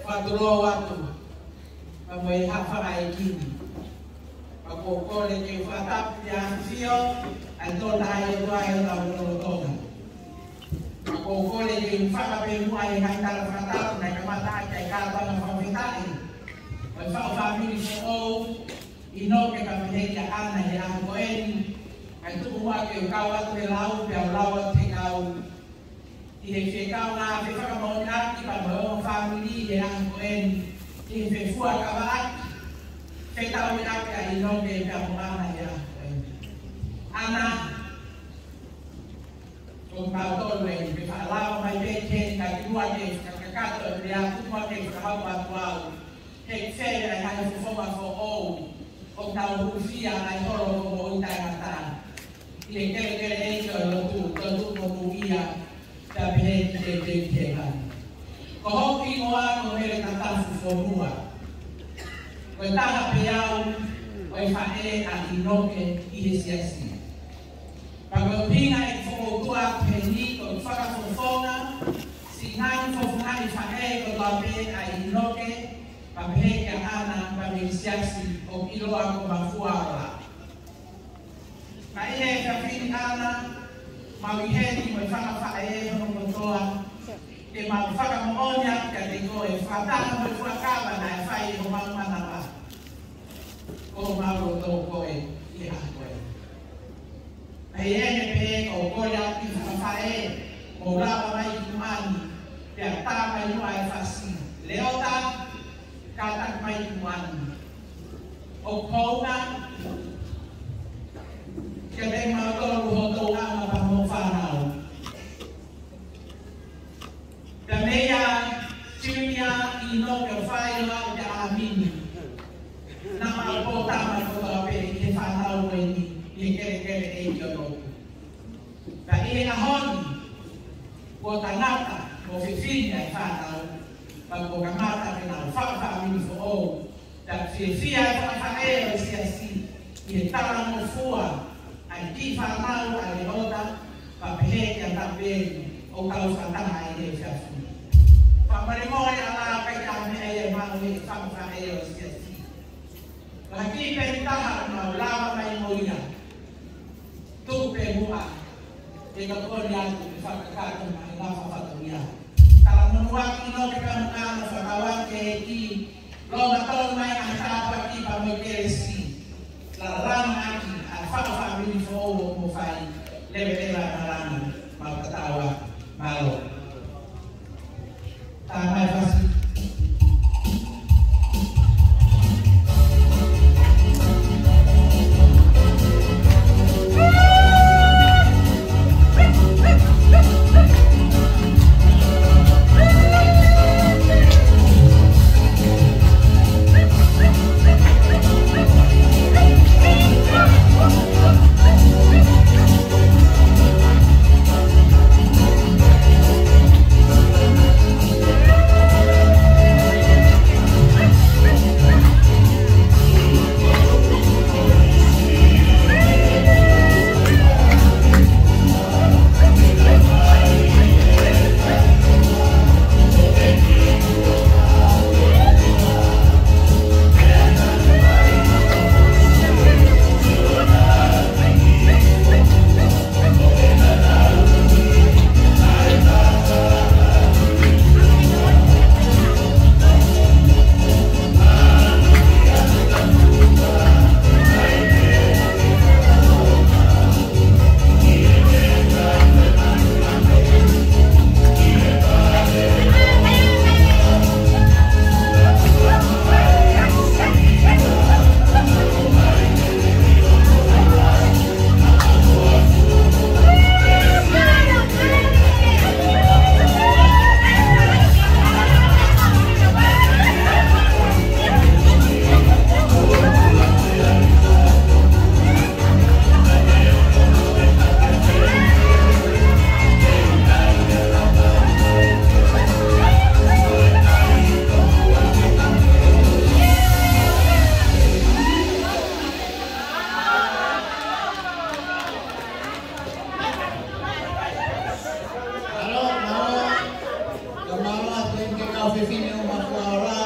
waktu lo waktu membayar farai kini aku boleh kefatap yang sio atau daya tahu lo aku boleh kefatap yang mulai hantar fatap naik mata cai kata dengan pemitai Bapak family so ino ke kami ya anak yang koen itu buat ke kawat belau belau tinggal di kau na di kau mau nak di kau family yang koen di buat kawat kita tahu nak ya ino ke kau anak ya anak kau tahu le di kalau mai peken kai dua ke kakak dia semua ke kau buat Hei saya yang harus bersama orang tahu usia yang orang mau interaksi. Ini kira-kira ini tentu memulia tapi ini kan. Kalau orang mereka tentang semua, kita perlu wifi atinoke ihesiasi. Kalau pingai fotoa penik atau fotonya, sinan fotonya wifi kalau atinoke Pabrik yang anak pemilisiasi opilo aku bafuara. Kaya kafin anak mawiheni mefaka fae mkontoa ke mafaka monya katiko fatana mefaka na fai mama na ba. Ko maro to ko ya ko. Kaya pe ko ya ki fae mora ba mai kumani ya ta mai ai fasi. Leota kata mai tuan, okona, kadang malu hoto ang pamufanaw. Damaya ciumnya ino kafai la amin, nama kota maluape kefanaw ini kere ejo. Tapi ahon kota nata, ofifinya fanaw. Pagkakamata ng family for that siya ay siasi itala mo fuwa ay di famalo ay oda papehe yang tampil o kalau santang ay siya pamarimo ay ala kay kami ay mawi family ay siasi lagi pentahan maulama may moya tu pebuha ikaw yan ifakakatong ay napapatuya kalau menuak ino kita mengenal sekawan keki lo ngatol mai angka pagi pamikeresi larang lagi alfa family fo mo fai lebe larang mau ketawa malu tamai pasti Wala